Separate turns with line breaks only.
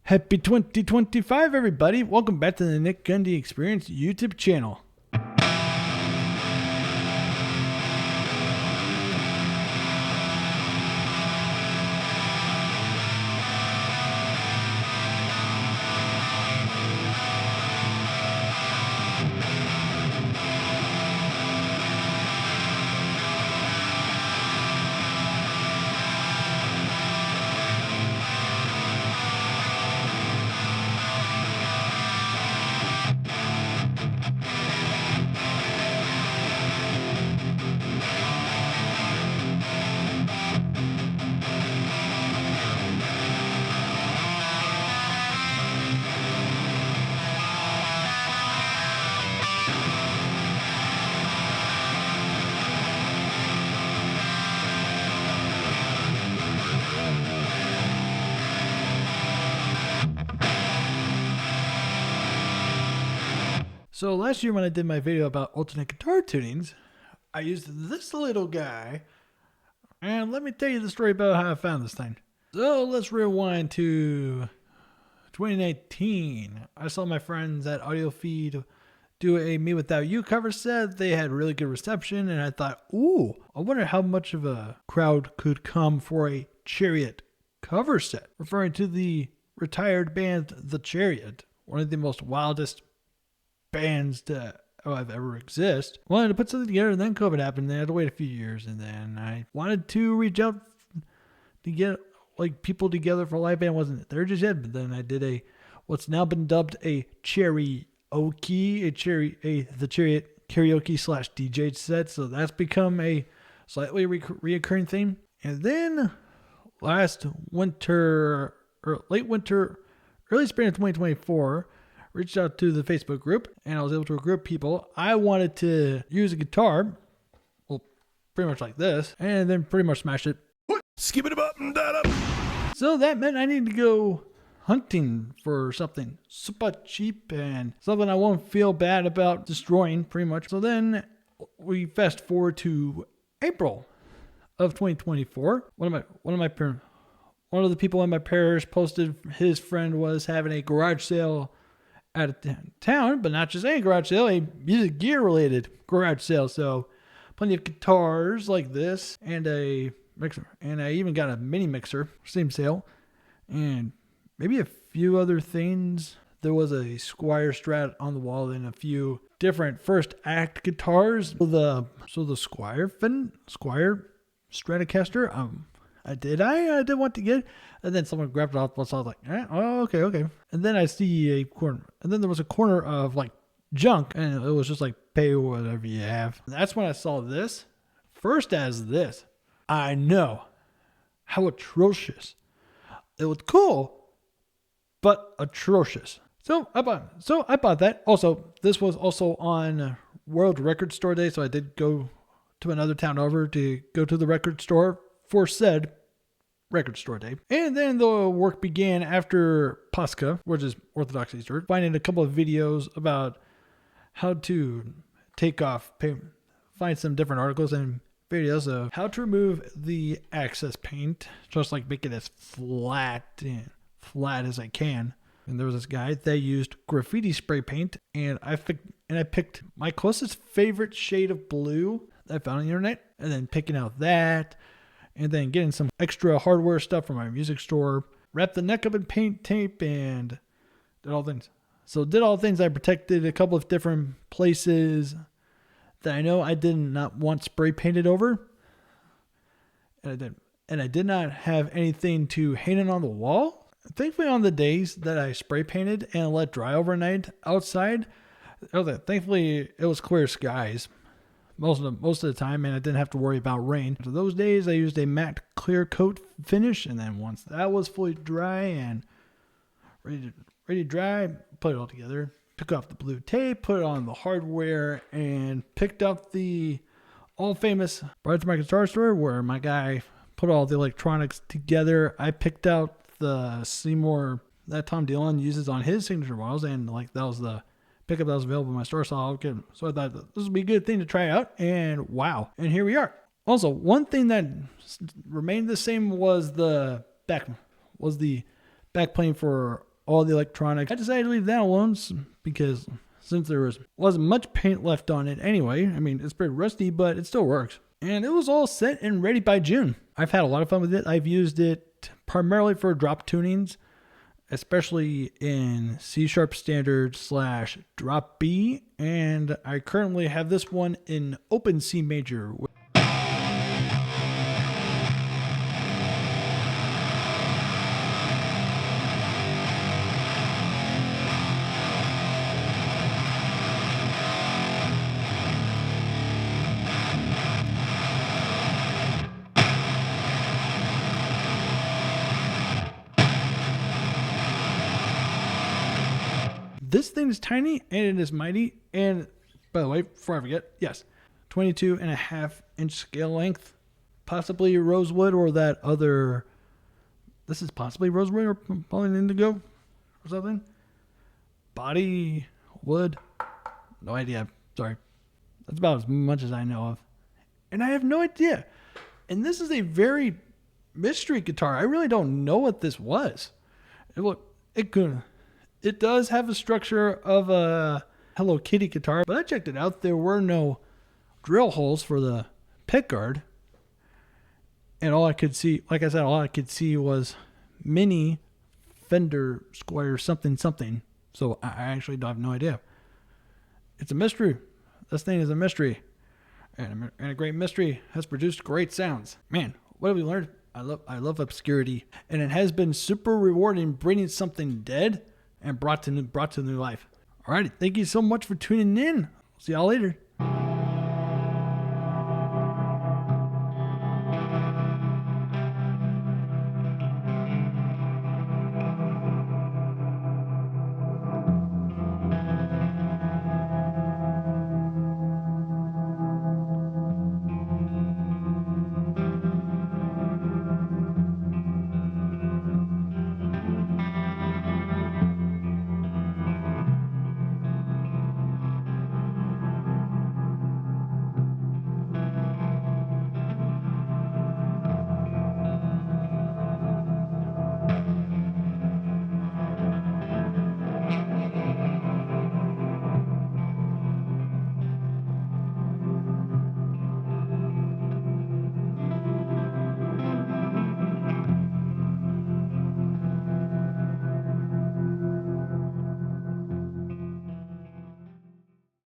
Happy 2025, everybody. Welcome back to the Nick Gundy Experience YouTube channel. So last year when I did my video about alternate guitar tunings, I used this little guy, and let me tell you the story about how I found this thing. So let's rewind to 2019. I saw my friends at AudioFeed do a Me Without You cover set. They had really good reception, and I thought, ooh, I wonder how much of a crowd could come for a Chariot cover set, referring to the retired band The Chariot, one of the most wildest bands that have ever exist. Wanted to put something together, and then COVID happened. They had to wait a few years, and then I wanted to reach out to get like people together for a live band. Wasn't there just yet, but then I did what's now been dubbed a the Chariot karaoke / DJ set. So that's become a slightly reoccurring theme. And then last winter or late winter, early spring of 2024. Reached out to the Facebook group, and I was able to recruit people. I wanted to use a guitar, well, pretty much like this, and then pretty much smash it.
Skip it up and that up.
So that meant I needed to go hunting for something super cheap and something I won't feel bad about destroying, pretty much. So then we fast forward to April of 2024. One of the people in my parish posted his friend was having a garage sale out of town, but not just any garage sale, a music gear related garage sale. So plenty of guitars like this and a mixer, and I even got a mini mixer, same sale, and maybe a few other things. There was a Squire Strat on the wall and a few different first act guitars. So the Squire Stratocaster, I did want to get, and then someone grabbed it off, so I was like, okay. And then I see a corner, and then there was a corner of like junk, and it was just like, pay whatever you have. And that's when I saw this, first as this. I know how atrocious. It was cool, but atrocious. So I bought that. Also, this was also on World Record Store Day, so I did go to another town over to go to the record store for said record store day. And then the work began after Pascha, which is Orthodox Easter, finding a couple of videos about how to find some different articles and videos of how to remove the excess paint, just like make it as flat as I can. And there was this guy that used graffiti spray paint, and I picked my closest favorite shade of blue that I found on the internet, and then picking out that, and then getting some extra hardware stuff from my music store, wrapped the neck up in paint tape, and did all things. So did all things. I protected a couple of different places that I know I did not want spray painted over. And I did not have anything to hang it on the wall. Thankfully, on the days that I spray painted and let dry overnight outside, thankfully it was clear skies most of the time, and I didn't have to worry about rain. So those days I used a matte clear coat finish, and then once that was fully dry and ready to dry, put it all together, took off the blue tape, put it on the hardware, and picked up the all famous Brought to My Guitar Store, where my guy put all the electronics together. I picked out the Seymour that Tom Dillon uses on his signature models, and like that was the pickup that was available in my store, so I thought this would be a good thing to try out, and wow, and here we are. Also, one thing that remained the same was the back plane for all the electronics. I decided to leave that alone because since wasn't much paint left on it anyway. I mean, it's pretty rusty, but it still works. And it was all set and ready by June. I've had a lot of fun with it. I've used it primarily for drop tunings, especially in C# standard / drop B. And I currently have this one in open C major. This thing is tiny and it is mighty. And by the way, before I forget, yes, 22.5-inch scale length, possibly rosewood or that other. This is possibly rosewood or poly indigo or something. Body wood, no idea. Sorry, that's about as much as I know of, and I have no idea. And this is a very mystery guitar. I really don't know what this was. It does have a structure of a Hello Kitty guitar, but I checked it out. There were no drill holes for the pickguard. And all I could see, like I said, all I could see was mini Fender Squire something. So I actually have no idea. It's a mystery. This thing is a mystery. And a great mystery has produced great sounds. Man, what have we learned? I love obscurity. And it has been super rewarding bringing something dead and brought to new life. All right, thank you so much for tuning in. See y'all later.